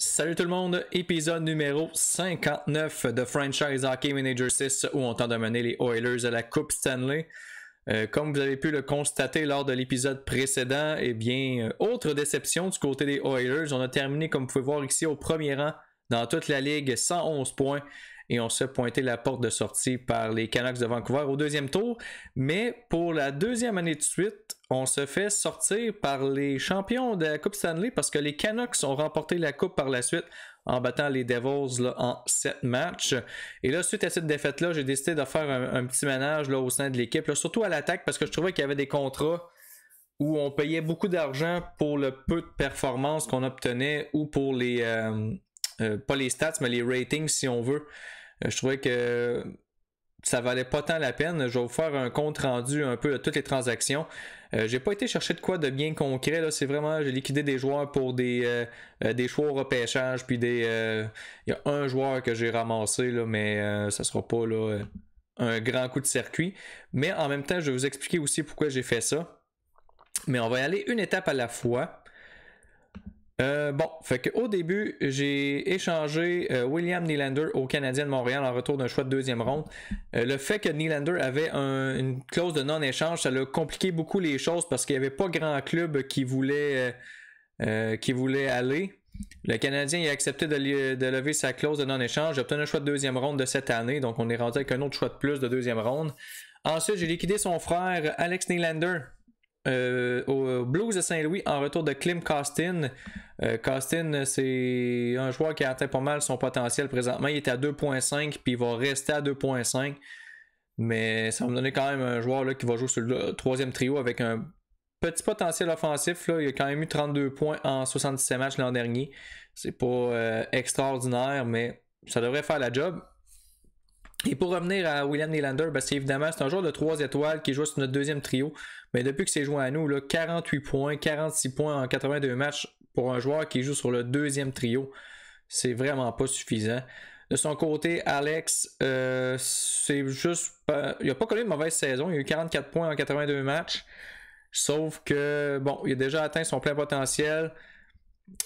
Salut tout le monde, épisode numéro 59 de Franchise Hockey Manager 6 où on tente de mener les Oilers à la Coupe Stanley. Comme vous avez pu le constater lors de l'épisode précédent, autre déception du côté des Oilers. On a terminé, comme vous pouvez voir ici, au premier rang dans toute la ligue, 111 points. Et on se fait pointer la porte de sortie par les Canucks de Vancouver au deuxième tour. Mais pour la deuxième année de suite, on se fait sortir par les champions de la Coupe Stanley parce que les Canucks ont remporté la Coupe par la suite en battant les Devils là, en 7 matchs. Et là, suite à cette défaite-là, j'ai décidé de faire un petit ménage là, au sein de l'équipe, là, surtout à l'attaque parce que je trouvais qu'il y avait des contrats où on payait beaucoup d'argent pour le peu de performance qu'on obtenait ou pour les... pas les stats, mais les ratings si on veut. Je trouvais que ça valait pas tant la peine. Je vais vous faire un compte rendu un peu de toutes les transactions. J'ai pas été chercher de quoi de bien concret. Là. C'est vraiment, j'ai liquidé des joueurs pour des choix au repêchage. Puis il y a un joueur que j'ai ramassé, là, mais ça sera pas là, un grand coup de circuit. Mais en même temps, je vais vous expliquer aussi pourquoi j'ai fait ça. Mais on va y aller une étape à la fois. Fait qu'au début, j'ai échangé William Nylander au Canadien de Montréal en retour d'un choix de deuxième ronde. Le fait que Nylander avait une clause de non-échange, ça a compliqué beaucoup les choses parce qu'il n'y avait pas grand club qui voulait aller. Le Canadien a accepté de lever sa clause de non-échange. J'ai obtenu un choix de deuxième ronde de cette année, donc on est rendu avec un autre choix de plus de deuxième ronde. Ensuite, j'ai liquidé son frère Alex Nylander au Blues de Saint-Louis en retour de Klim Kostin. Kostin, c'est un joueur qui a atteint pas mal son potentiel présentement. Il est à 2.5 puis il va rester à 2.5. Mais ça va me donner quand même un joueur là, qui va jouer sur le troisième trio avec un petit potentiel offensif. Là. Il a quand même eu 32 points en 77 matchs l'an dernier. C'est pas extraordinaire, mais ça devrait faire la job. Et pour revenir à William Nylander, c'est évidemment c'est un joueur de 3 étoiles qui joue sur notre deuxième trio. Mais depuis que c'est joué à nous, là, 48 points, 46 points en 82 matchs pour un joueur qui joue sur le deuxième trio, c'est vraiment pas suffisant. De son côté, Alex, c'est juste... il n'a pas connu de mauvaise saison. Il a eu 44 points en 82 matchs. Sauf que, il a déjà atteint son plein potentiel.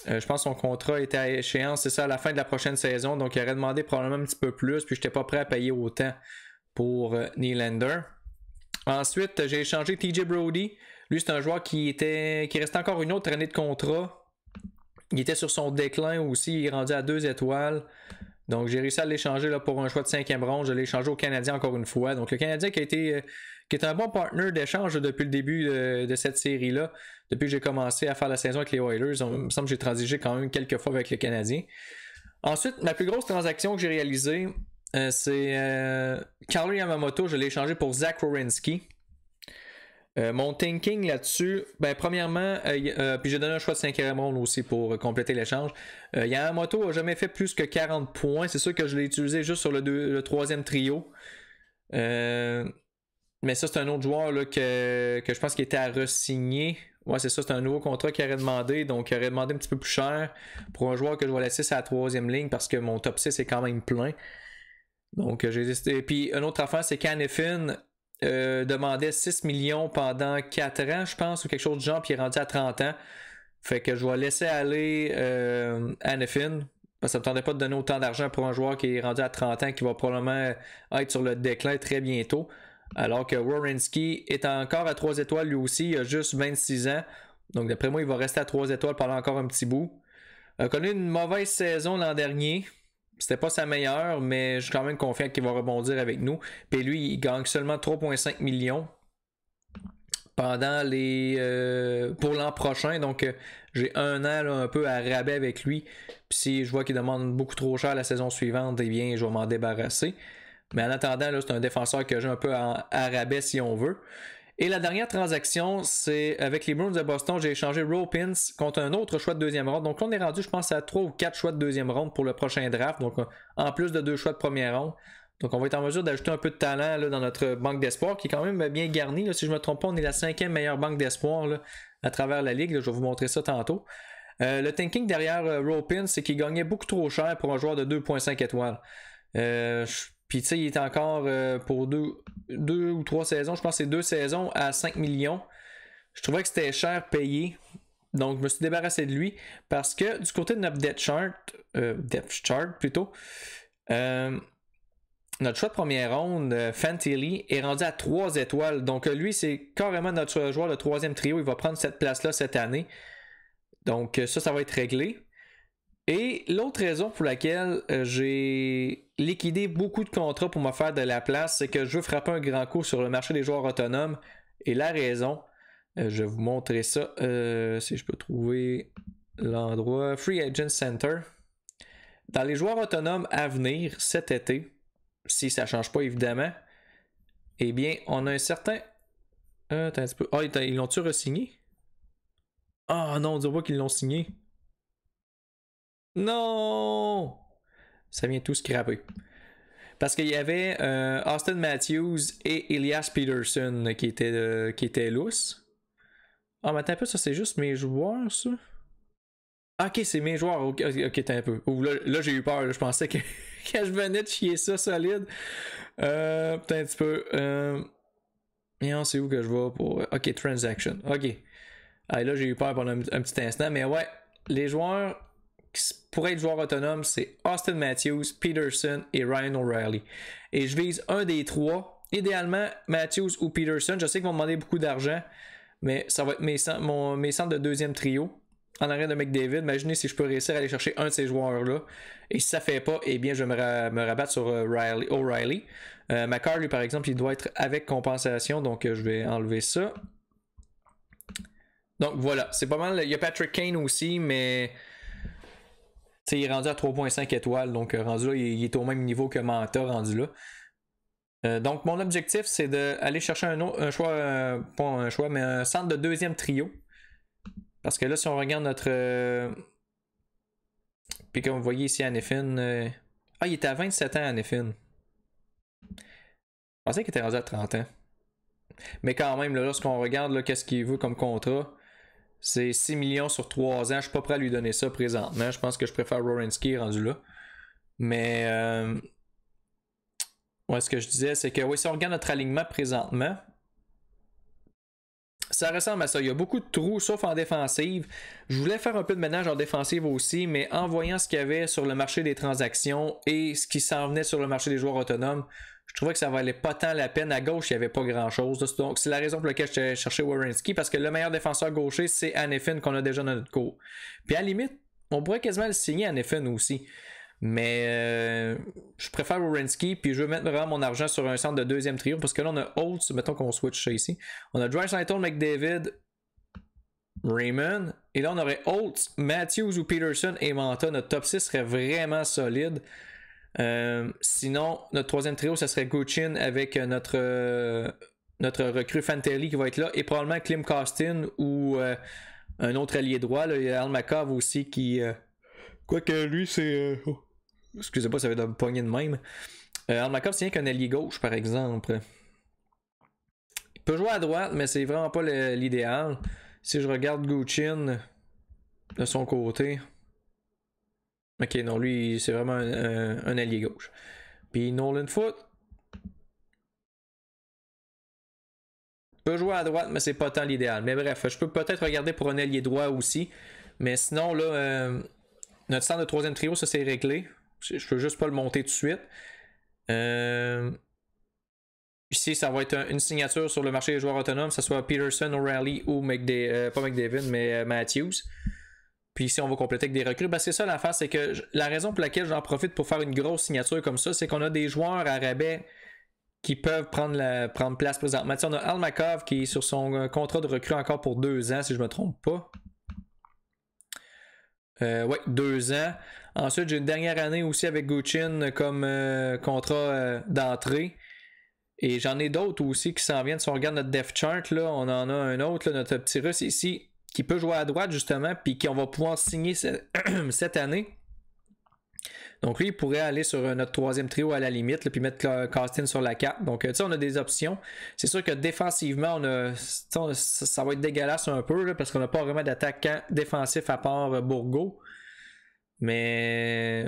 Je pense que son contrat était à échéance, c'est ça, à la fin de la prochaine saison. Donc, il aurait demandé probablement un petit peu plus. Puis, je n'étais pas prêt à payer autant pour Nylander. Ensuite, j'ai échangé TJ Brodie. Lui, c'est un joueur qui restait encore une autre année de contrat. Il était sur son déclin aussi. Il est rendu à 2 étoiles. Donc, j'ai réussi à l'échanger là, pour un choix de 5e ronde. Je l'ai échangé au Canadien encore une fois. Donc, le Canadien qui est un bon partner d'échange depuis le début de cette série-là. Depuis que j'ai commencé à faire la saison avec les Oilers, il me semble que j'ai transigé quand même quelques fois avec le Canadien. Ensuite, ma plus grosse transaction que j'ai réalisée, c'est Carlo Yamamoto. Je l'ai échangé pour Zach Werenski. Mon thinking là-dessus, premièrement, puis j'ai donné un choix de 5e ronde aussi pour compléter l'échange. Yamamoto n'a jamais fait plus que 40 points. C'est sûr que je l'ai utilisé juste sur le troisième trio. Mais ça, c'est un autre joueur là, que je pense qu'il était à re-signer. Ouais, c'est ça, c'est un nouveau contrat qu'il aurait demandé. Donc, il aurait demandé un petit peu plus cher pour un joueur que je vais laisser sur la troisième ligne parce que mon top 6 est quand même plein. Donc, j'ai décidé. Puis, une autre affaire, c'est qu'Hanifin demandait 6 millions pendant 4 ans, je pense, ou quelque chose du genre, puis il est rendu à 30 ans. Fait que je vais laisser aller Hanifin. Parce que ça ne me tentait pas de donner autant d'argent pour un joueur qui est rendu à 30 ans, qui va probablement être sur le déclin très bientôt. Alors que Werenski est encore à 3 étoiles lui aussi, il a juste 26 ans. Donc d'après moi, il va rester à 3 étoiles pendant encore un petit bout. Il a connu une mauvaise saison l'an dernier. C'était pas sa meilleure, mais je suis quand même confiant qu'il va rebondir avec nous. Puis lui, il gagne seulement 3,5 millions pendant pour l'an prochain. Donc j'ai un an là, un peu à rabais avec lui. Puis si je vois qu'il demande beaucoup trop cher la saison suivante, eh bien je vais m'en débarrasser. Mais en attendant, là, c'est un défenseur que j'ai un peu à rabais si on veut. Et la dernière transaction, c'est avec les Bruins de Boston, j'ai échangé Ropins contre un autre choix de deuxième ronde. Donc là, on est rendu, je pense, à 3 ou 4 choix de deuxième ronde pour le prochain draft. Donc en plus de 2 choix de première ronde. Donc on va être en mesure d'ajouter un peu de talent là, dans notre banque d'espoir qui est quand même bien garnie. Là. Si je ne me trompe pas, on est la 5e meilleure banque d'espoir là, à travers la ligue. Là. Je vais vous montrer ça tantôt. Le thinking derrière Ropins, c'est qu'il gagnait beaucoup trop cher pour un joueur de 2,5 étoiles. Puis tu sais, il est encore pour 2 ou 3 saisons, je pense que c'est 2 saisons à 5 millions. Je trouvais que c'était cher payé Donc, je me suis débarrassé de lui parce que du côté de notre depth chart plutôt, notre choix de première ronde, Fantilli, est rendu à 3 étoiles. Donc, lui, c'est carrément notre joueur de 3e trio. Il va prendre cette place-là cette année. Donc, ça va être réglé. Et l'autre raison pour laquelle j'ai liquidé beaucoup de contrats pour me faire de la place, c'est que je veux frapper un grand coup sur le marché des joueurs autonomes. Et la raison, je vais vous montrer ça, si je peux trouver l'endroit. Free Agent Center. Dans les joueurs autonomes à venir cet été, si ça ne change pas évidemment, eh bien, on a un certain... attends un petit peu. Ah, ils l'ont-tu re-signé? Ah non, on dirait pas qu'ils l'ont signé. Non! Ça vient tout scraper. Parce qu'il y avait Austin Matthews et Elias Peterson qui étaient lousses. Ah, mais attends un peu, ça c'est juste mes joueurs, ça? Ok, c'est mes joueurs. Ok, attends un peu. Là j'ai eu peur. Là. Je pensais que quand je venais de chier ça solide. Peut-être un petit peu. Et on sait où que je vais pour. Ok, transaction. Ok. Ah, là j'ai eu peur pendant un petit instant. Mais ouais, les joueurs qui pourraient être joueurs autonomes, c'est Austin Matthews, Peterson et Ryan O'Reilly. Et je vise un des trois. Idéalement, Matthews ou Peterson. Je sais qu'ils vont demander beaucoup d'argent. Mais ça va être mes centres de deuxième trio. En arrière de McDavid, imaginez si je peux réussir à aller chercher un de ces joueurs-là. Et si ça ne fait pas, eh bien, je vais me rabattre sur O'Reilly. McCarr, lui, par exemple, il doit être avec compensation, donc je vais enlever ça. Donc voilà, c'est pas mal. Il y a Patrick Kane aussi, mais il est rendu à 3.5 étoiles, donc rendu là, il est au même niveau que Manta, rendu là. Donc mon objectif, c'est d'aller chercher un choix, pas un choix, mais un centre de deuxième trio. Parce que là, si on regarde notre... Puis comme vous voyez ici, Hanifin... Ah, il était à 27 ans, Hanifin. Je pensais qu'il était rendu à 30 ans. Mais quand même, là, lorsqu'on regarde là, qu'est-ce qu'il veut comme contrat, c'est 6 millions sur 3 ans. Je suis pas prêt à lui donner ça présentement. Je pense que je préfère Werenski rendu là. Mais... Ouais, ce que je disais, c'est que oui, si on regarde notre alignement présentement... Ça ressemble à ça. Il y a beaucoup de trous, sauf en défensive. Je voulais faire un peu de ménage en défensive aussi, mais en voyant ce qu'il y avait sur le marché des transactions et ce qui s'en venait sur le marché des joueurs autonomes, je trouvais que ça valait pas tant la peine. À gauche, il n'y avait pas grand-chose. Donc, c'est la raison pour laquelle je cherchais Werenski, parce que le meilleur défenseur gaucher, c'est Hanifin qu'on a déjà dans notre cours. Puis à la limite, on pourrait quasiment le signer Hanifin aussi. Mais je préfère Werenski, puis je veux mettre vraiment mon argent sur un centre de deuxième trio, parce que là on a Holtz, mettons qu'on switch ça ici. On a Draisaitl, McDavid, Raymond, et là on aurait Holtz, Matthews ou Peterson et Manta. Notre top 6 serait vraiment solide. Sinon, notre troisième trio, ça serait Guchin avec notre recrue Fantelli qui va être là, et probablement Klim Kostin ou un autre allié droit. Là. Il y a Al Makov aussi qui... Quoique lui, c'est... Excusez pas, ça va être une poignée de même. Al Makov, c'est rien qu'un allié gauche, par exemple. Il peut jouer à droite, mais c'est vraiment pas l'idéal. Si je regarde Guchin de son côté... Ok, non, lui, c'est vraiment un allié gauche. Puis Nolan Foot peut jouer à droite, mais c'est pas tant l'idéal. Mais bref, je peux peut-être regarder pour un allié droit aussi. Mais sinon, là, notre centre de troisième trio, ça c'est réglé. Je peux juste pas le monter tout de suite. Ici, ça va être une signature sur le marché des joueurs autonomes, que ce soit Peterson, O'Reilly ou pas McDavid, mais Matthews. Puis ici, on va compléter avec des recrues. Ben, c'est ça l'affaire, c'est que la raison pour laquelle j'en profite pour faire une grosse signature comme ça, c'est qu'on a des joueurs à rabais qui peuvent prendre place présentement. T'sais, on a Al Makov qui est sur son contrat de recrue encore pour 2 ans, si je ne me trompe pas. Ouais, 2 ans. Ensuite, j'ai une dernière année aussi avec Guchin comme contrat d'entrée. Et j'en ai d'autres aussi qui s'en viennent. Si on regarde notre depth chart, là, on en a un autre, là, notre petit russe ici, qui peut jouer à droite justement, puis qu'on va pouvoir signer cette année. Donc lui, il pourrait aller sur notre troisième trio à la limite, là, puis mettre Kostin sur la 4. Donc tu sais, on a des options. C'est sûr que défensivement, ça va être dégueulasse un peu, là, parce qu'on n'a pas vraiment d'attaquant défensif à part Bourgault. Mais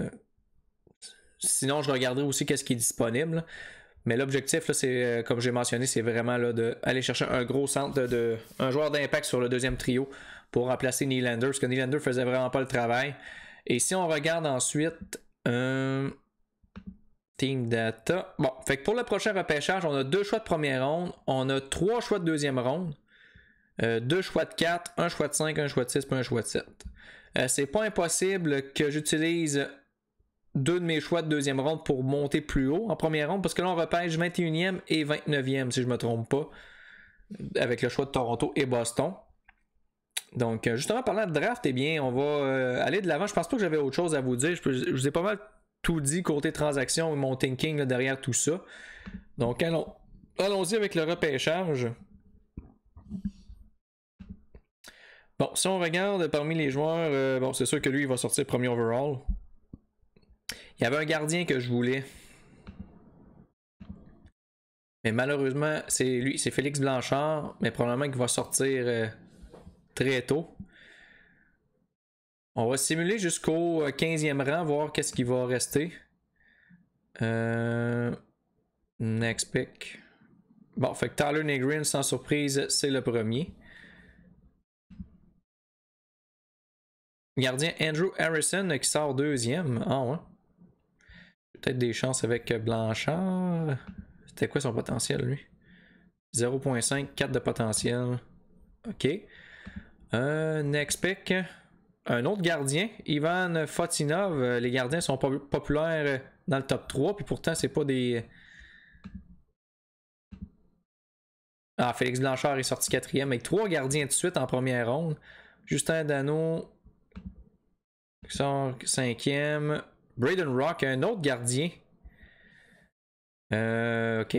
sinon, je regarderai aussi qu'est-ce qui est disponible. Mais l'objectif, là, c'est, comme j'ai mentionné, c'est vraiment là, d'aller chercher un gros centre, un joueur d'impact sur le deuxième trio pour remplacer Nylander, parce que Nylander faisait vraiment pas le travail. Et si on regarde ensuite Team Data. Bon, fait que pour le prochain repêchage, on a 2 choix de première ronde, on a 3 choix de deuxième ronde, 2 choix de 4, 1 choix de 5, 1 choix de 6, puis 1 choix de 7. C'est pas impossible que j'utilise 2 de mes choix de deuxième ronde pour monter plus haut en première ronde, parce que là on repêche 21e et 29e, si je me trompe pas, avec le choix de Toronto et Boston. Donc, justement, parlant de draft, eh bien, on va aller de l'avant. Je pense pas que j'avais autre chose à vous dire. Je vous ai pas mal tout dit côté transaction et mon thinking là, derrière tout ça. Donc, allons-y avec le repêchage. Bon, si on regarde parmi les joueurs, bon, c'est sûr que lui, il va sortir premier overall. Il y avait un gardien que je voulais. Mais malheureusement, c'est lui, c'est Félix Blanchard, mais probablement qu'il va sortir très tôt. On va simuler jusqu'au 15e rang, voir qu'est-ce qui va rester. Next pick. Bon, fait que Tyler Negrin, sans surprise, c'est le premier. Gardien Andrew Harrison qui sort deuxième. Ah ouais. Peut-être des chances avec Blanchard. C'était quoi son potentiel, lui? 0.5, 4 de potentiel. OK. Next pick. Un autre gardien, Ivan Fotinov. Les gardiens sont populaires dans le top 3, puis pourtant, c'est pas des... Ah, Félix Blanchard est sorti 4e avec 3 gardiens de suite en première ronde. Justin Dano qui sort 5e. Braden Rock, un autre gardien. OK.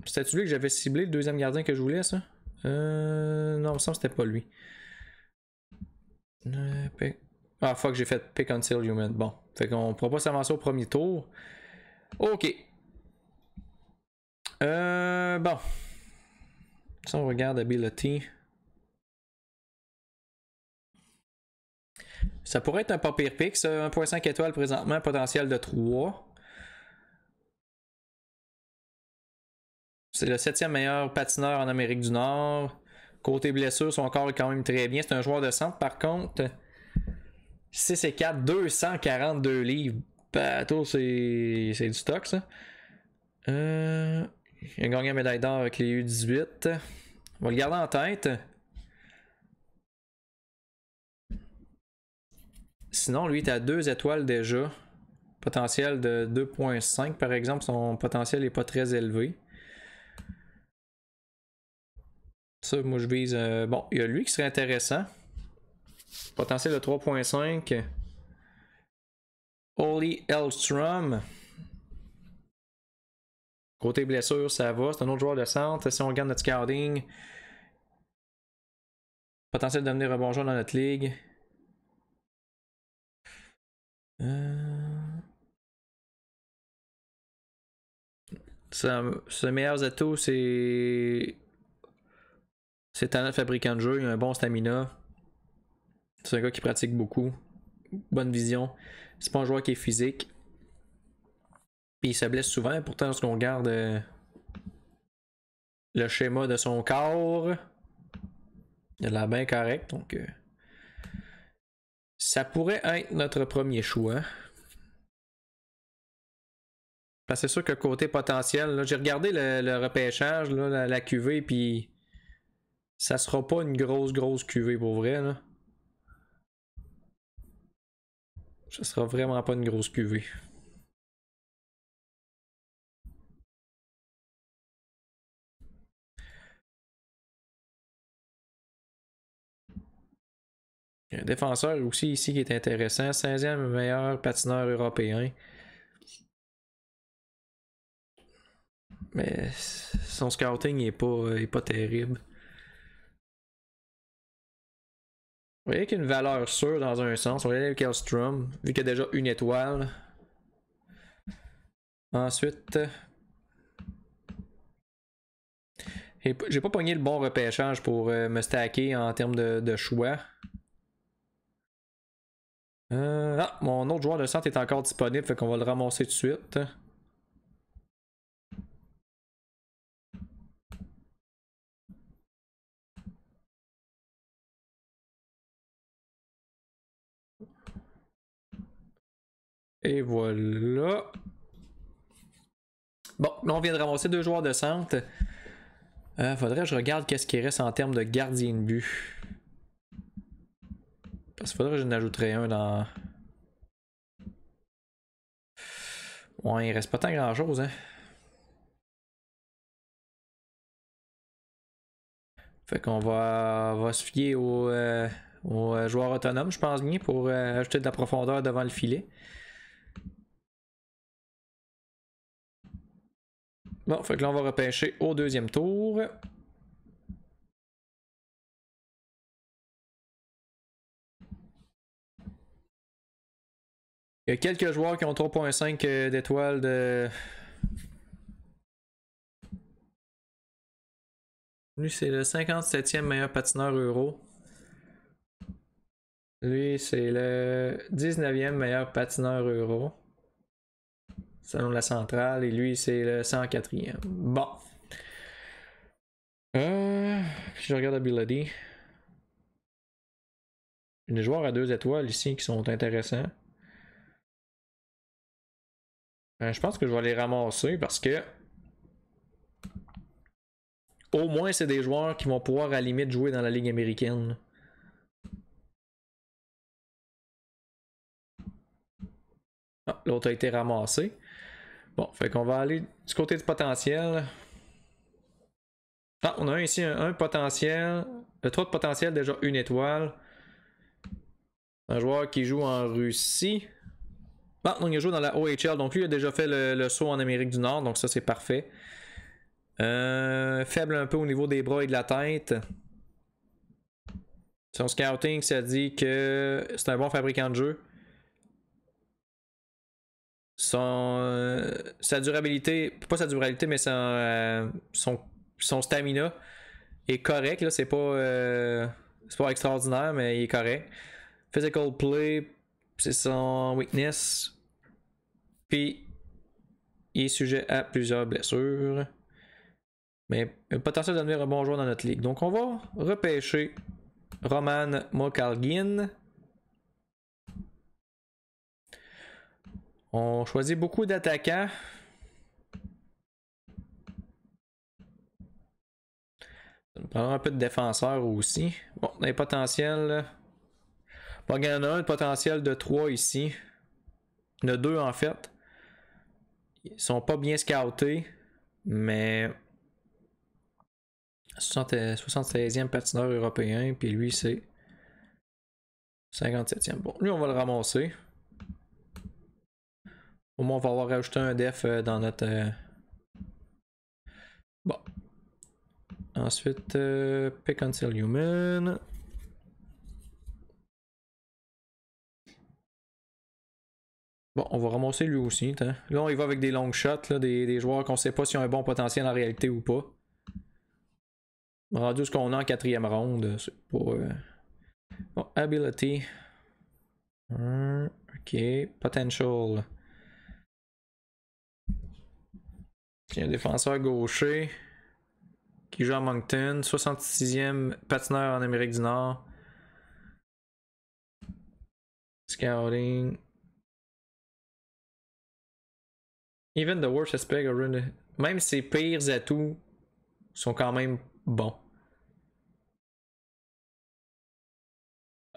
C'était-tu lui que j'avais ciblé, le deuxième gardien que je voulais, ça? Non, il me semble que c'était pas lui. Ah, fuck, j'ai fait pick until human. Bon, fait qu'on ne pourra pas s'avancer au premier tour. OK. Bon. Si on regarde Ability. Ça pourrait être un pas pire pick, ça. 1.5 étoiles présentement, potentiel de 3. C'est le 7e meilleur patineur en Amérique du Nord. Côté blessure, son corps est quand même très bien. C'est un joueur de centre, par contre. 6 et 4, 242 livres. Bateau, c'est du stock, ça. Il a gagné la médaille d'or avec les U18. On va le garder en tête. Sinon, lui, il est à 2 étoiles déjà. Potentiel de 2.5 par exemple. Son potentiel n'est pas très élevé. Ça, moi, je vise... bon, il y a lui qui serait intéressant. Potentiel de 3.5. Oli Elstrom. Côté blessure, ça va. C'est un autre joueur de centre. Si on regarde notre scouting, potentiel de devenir un bon joueur dans notre ligue. Ses meilleurs atouts, c'est talent de fabricant de jeu. Il a un bon stamina. C'est un gars qui pratique beaucoup. Bonne vision. C'est pas un joueur qui est physique. Puis il se blesse souvent. Pourtant, lorsqu'on regarde le schéma de son corps, il a l'air bien correct. Donc, ça pourrait être notre premier choix. Parce que c'est sûr que côté potentiel, j'ai regardé le repêchage, là, la QV, puis ça sera pas une grosse QV pour vrai. Là. Ça sera vraiment pas une grosse QV. Il y a un défenseur aussi ici qui est intéressant. 16e meilleur patineur européen. Mais son scouting est pas terrible. Vous voyez qu'il y a une valeur sûre dans un sens. On va aller avec Elstrom, vu qu'il y a déjà une étoile. Ensuite, j'ai pas pogné le bon repêchage pour me stacker en termes de choix. Ah, mon autre joueur de centre est encore disponible, fait qu'on va le ramasser tout de suite. Et voilà. Bon, là on vient de ramasser 2 joueurs de centre. Faudrait que je regarde qu'est-ce qui reste en termes de gardien de but. Parce qu'il faudrait que j'en ajouterais un dans... Ouais, il reste pas tant grand chose, hein. Fait qu'on va se fier aux joueurs autonomes, je pense bien, pour ajouter de la profondeur devant le filet. Bon, fait que là on va repêcher au 2e tour. Il y a quelques joueurs qui ont 3.5 d'étoiles de... Lui, c'est le 57e meilleur patineur euro. Lui, c'est le 19e meilleur patineur euro. Selon la centrale. Et lui, c'est le 104e. Bon. Je regarde Ability. Il y a des joueurs à 2 étoiles ici qui sont intéressants. Je pense que je vais les ramasser parce que au moins c'est des joueurs qui vont pouvoir à la limite jouer dans la Ligue américaine. Ah, l'autre a été ramassé. Bon, fait qu'on va aller du côté du potentiel. Ah, on a ici un potentiel. Le 3 de potentiel, déjà 1 étoile. Un joueur qui joue en Russie. Ah, donc il joue dans la OHL. Donc lui, il a déjà fait le saut en Amérique du Nord. Donc ça, c'est parfait. Faible un peu au niveau des bras et de la tête. Son scouting, ça dit que c'est un bon fabricant de jeu. Sa durabilité, pas sa durabilité, mais son stamina est correct. Là, c'est pas extraordinaire, mais il est correct. Physical play, c'est son weakness. Puis, il est sujet à plusieurs blessures. Mais un potentiel de devenir un bon joueur dans notre ligue. Donc, on va repêcher Roman Mokalgin. On choisit beaucoup d'attaquants. Ça nous prendra un peu de défenseurs aussi. Bon, on a les potentiels. Bon, il y en a un potentiel de 3 ici. Il y en a 2 en fait. Ils sont pas bien scoutés, mais 76e patineur européen, puis lui c'est 57e. Bon, lui on va le ramasser. Au moins on va avoir rajouté un def dans notre... Bon. Ensuite, Pick Until Human. Bon, on va ramasser lui aussi. Là, on y va avec des long shots, là, des joueurs qu'on sait pas s'ils ont un bon potentiel en réalité ou pas. Rendu ce qu'on a en 4e ronde, c'est pas... Bon, Ability. Ok, Potential. Il y a un défenseur gaucher qui joue à Moncton, 66e patineur en Amérique du Nord. Scouting. Even the worst aspect, même ses pires atouts sont quand même bons.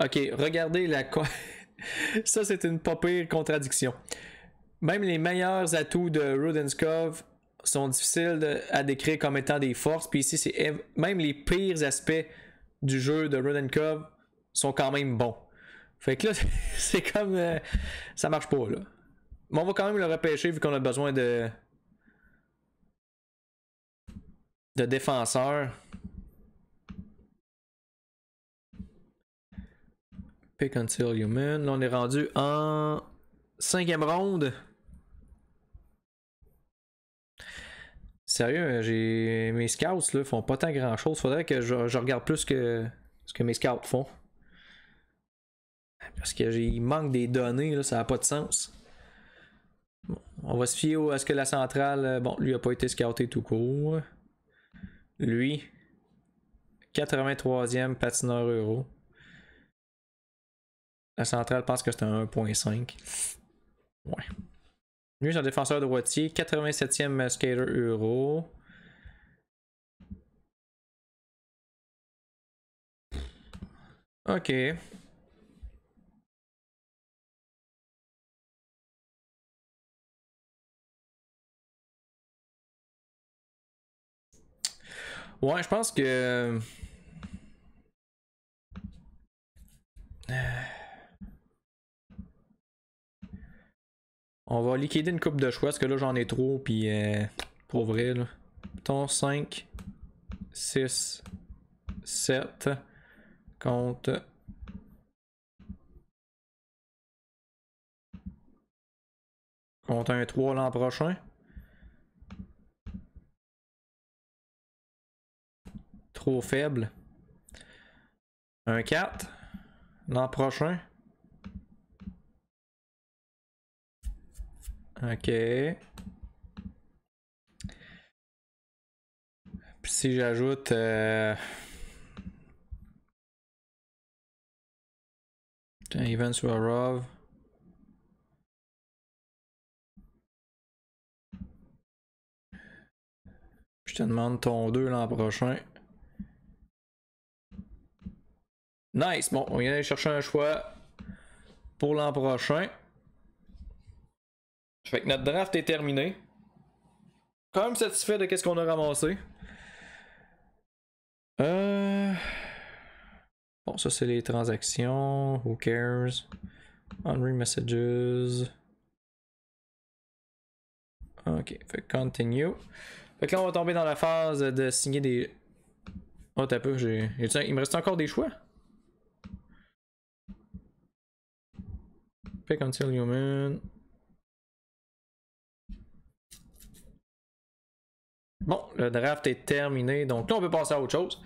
Ok, regardez la... Ça, c'est une pas pire contradiction. Même les meilleurs atouts de Rudenskov sont difficiles à décrire comme étant des forces. Puis ici, c'est même les pires aspects du jeu de Rudenkov sont quand même bons. Fait que là, c'est comme... ça marche pas, là. Mais on va quand même le repêcher vu qu'on a besoin de défenseurs. Pick Until Human. Là, on est rendu en 5e ronde. Sérieux, mes scouts là, font pas tant grand chose. Faudrait que je regarde plus que ce que mes scouts font. Parce qu'il manque des données, là, ça n'a pas de sens. Bon, on va se fier à ce que la centrale. Bon, lui a pas été scouté tout court. Lui, 83e patineur euro. La centrale pense que c'est un 1.5. Ouais. Lui, c'est un défenseur droitier. 87e skater euro. Ok. Ouais, je pense que. On va liquider une coupe de choix parce que là j'en ai trop. Puis pour vrai, là. Mettons 5, 6, 7 contre. Contre un 3 l'an prochain. Trop faible. Un 4 l'an prochain. Ok. Puis si j'ajoute. Ivan Suarov. Je te demande ton 2 l'an prochain. Nice! Bon, on vient d'aller chercher un choix pour l'an prochain. Fait que notre draft est terminé. Quand même satisfait de ce qu'on a ramassé. Bon, ça c'est les transactions. Who cares? Unread messages. Ok, fait continue. Fait que là on va tomber dans la phase de signer des. Oh t'as peu, il me reste encore des choix? Pick until human. Bon, le draft est terminé, donc là on peut passer à autre chose.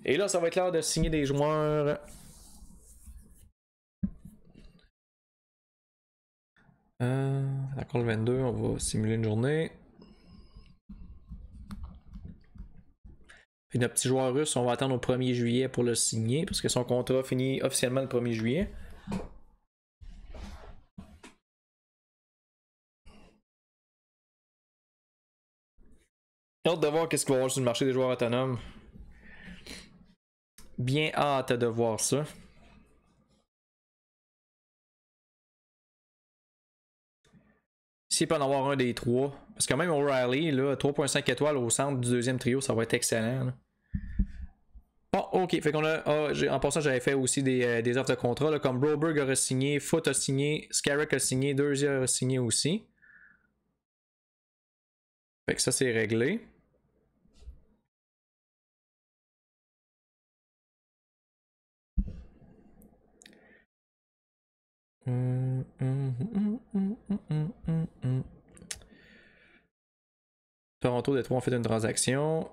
Et là, ça va être l'heure de signer des joueurs. D'accord, le 22, on va simuler une journée. Puis notre petit joueur russe, on va attendre au 1er juillet pour le signer, parce que son contrat finit officiellement le 1er juillet. Hâte de voir qu'est-ce qu'il va y avoir sur le marché des joueurs autonomes. Bien hâte de voir ça. S'il peut en avoir un des trois. Parce que même O'Reilly, 3.5 étoiles au centre du deuxième trio, ça va être excellent. Là. Bon, ok. Fait qu'on a. En passant, j'avais fait aussi des offres de contrat. Là, comme Broberg aurait signé, Foot a signé, Scarrick a signé, Durzi a signé aussi. Fait que ça, c'est réglé. Toronto, Détroit ont fait une transaction.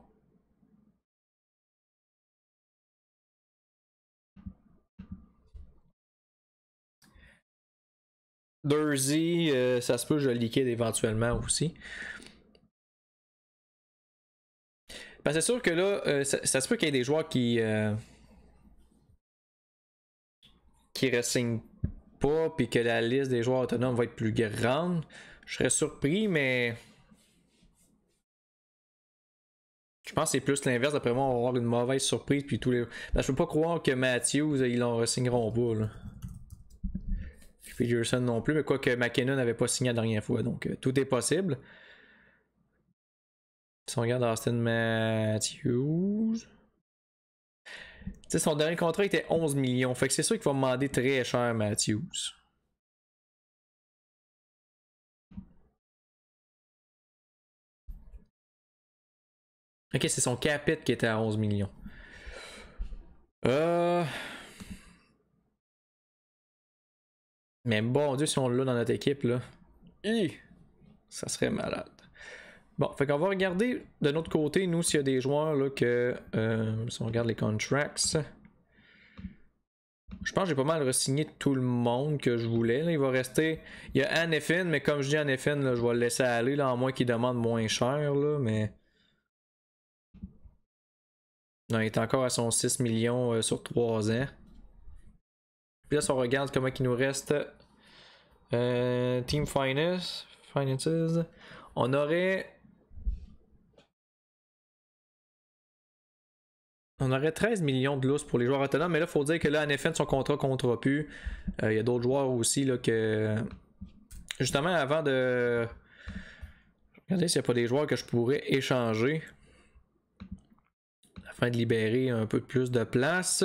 Durzi, ça se peut que je le liquide éventuellement aussi. Ben, c'est sûr que là, ça se peut qu'il y ait des joueurs qui re-signent pas, puis que la liste des joueurs autonomes va être plus grande. Je serais surpris, mais je pense que c'est plus l'inverse. D'après moi, on va avoir une mauvaise surprise. Puis tous les. Ben, je peux pas croire que Matthews, ils l'en re-signeront pas. Là. Peterson non plus, mais quoi que McKinnon n'avait pas signé la dernière fois. Donc tout est possible. Si on regarde Austin Matthews. T'sais, son dernier contrat était 11 millions. Fait que c'est sûr qu'il va me demander très cher Matthews. Ok, c'est son capite qui était à 11 millions. Mais bon Dieu, si on l'a dans notre équipe, là. Ça serait malade. Bon, fait qu'on va regarder de notre côté, nous, s'il y a des joueurs là, que. Si on regarde les contracts. Je pense que j'ai pas mal re-signé tout le monde que je voulais. Là. Il va rester. Il y a Annefin, mais comme je dis Annefin, je vais le laisser aller, là, à moins qu'il demande moins cher. Là, mais. Non, il est encore à son 6 millions sur 3 ans. Puis là, si on regarde comment il nous reste. Team Finances. On aurait 13 millions de lousse pour les joueurs autonomes, mais là, il faut dire que là, NFN, son contrat comptera plus. Il y a d'autres joueurs aussi là, que. Justement, avant de. Regardez s'il n'y a pas des joueurs que je pourrais échanger afin de libérer un peu plus de place.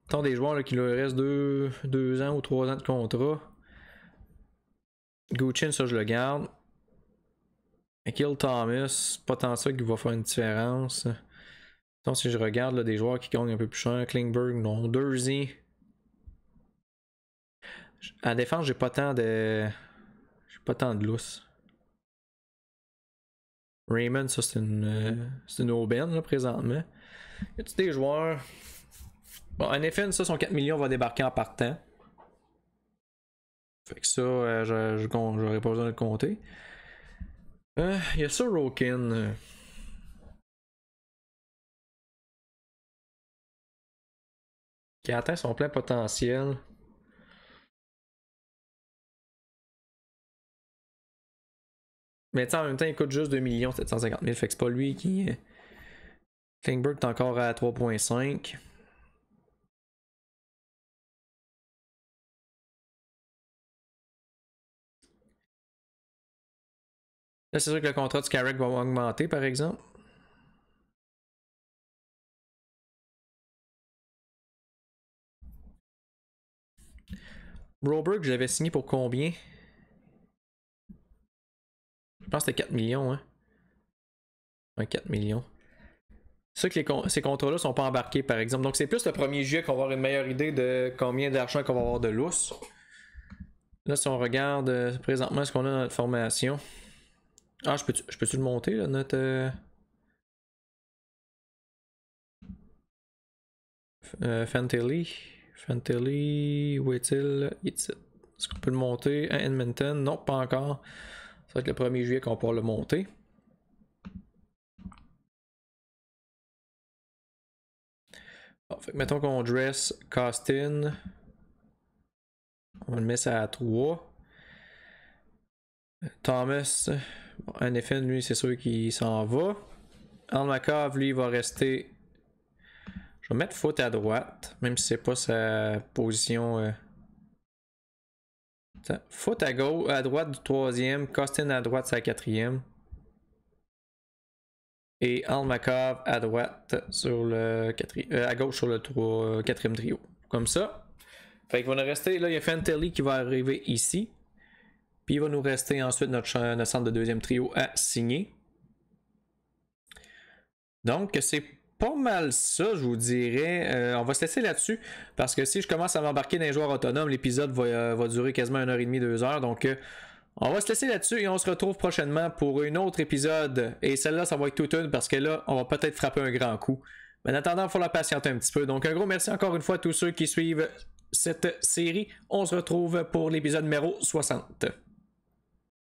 Tant des joueurs là, qui leur reste 2 ans ou 3 ans de contrat. Gucci, ça je le garde. Kill Thomas, pas tant ça qui va faire une différence. Donc si je regarde là, des joueurs qui gagnent un peu plus cher, Klingberg, non. Dursey. À défense, j'ai pas tant de lousse. Raymond, ça c'est une aubaine là, présentement. Y a-t-il des joueurs? Bon, en effet, ça, son 4 millions va débarquer en partant. Fait que ça, j'aurais pas besoin de le compter. Il y a ça, Rokin. Qui atteint son plein potentiel. Mais en même temps, il coûte juste 2 750 000. Fait que c'est pas lui qui. Klingberg est encore à 3.5. Là, c'est sûr que le contrat de Scarrick va augmenter, par exemple. Broberg, je l'avais signé pour combien? Je pense que c'était 4 millions, hein? Ouais, 4 millions. C'est sûr que ces contrats-là sont pas embarqués, par exemple. Donc, c'est plus le 1er juillet qu'on va avoir une meilleure idée de combien d'argent qu'on va avoir de lousse. Là, si on regarde présentement ce qu'on a dans notre formation. Ah, je peux-tu le monter, là, notre. Fantilli, où est-il? Est-ce qu'on peut le monter à Edmonton? Non, pas encore. Ça va être le 1er juillet qu'on pourra le monter. Bon, fait que mettons qu'on dress Costin. On le met ça à 3. Thomas, bon, en effet, lui, c'est sûr qu'il s'en va. Almakov, lui, il va rester. Je vais mettre Foot à droite, même si c'est pas sa position. Foot à gauche, à droite du 3e, Costin à droite, c'est la 4e. Et Almakov à droite sur le 4e, à gauche sur le 4e trio. Comme ça. Fait qu'il va nous rester, là, il y a Fantilli qui va arriver ici. Puis il va nous rester ensuite notre centre de 2e trio à signer. Donc c'est pas mal ça, je vous dirais. On va se laisser là-dessus parce que si je commence à m'embarquer dans les joueurs autonomes, l'épisode va durer quasiment 1h30, 2 heures. Donc on va se laisser là-dessus et on se retrouve prochainement pour un autre épisode. Et celle-là, ça va être toute une parce que là, on va peut-être frapper un grand coup. Mais en attendant, il faut la patienter un petit peu. Donc un gros merci encore une fois à tous ceux qui suivent cette série. On se retrouve pour l'épisode numéro 60.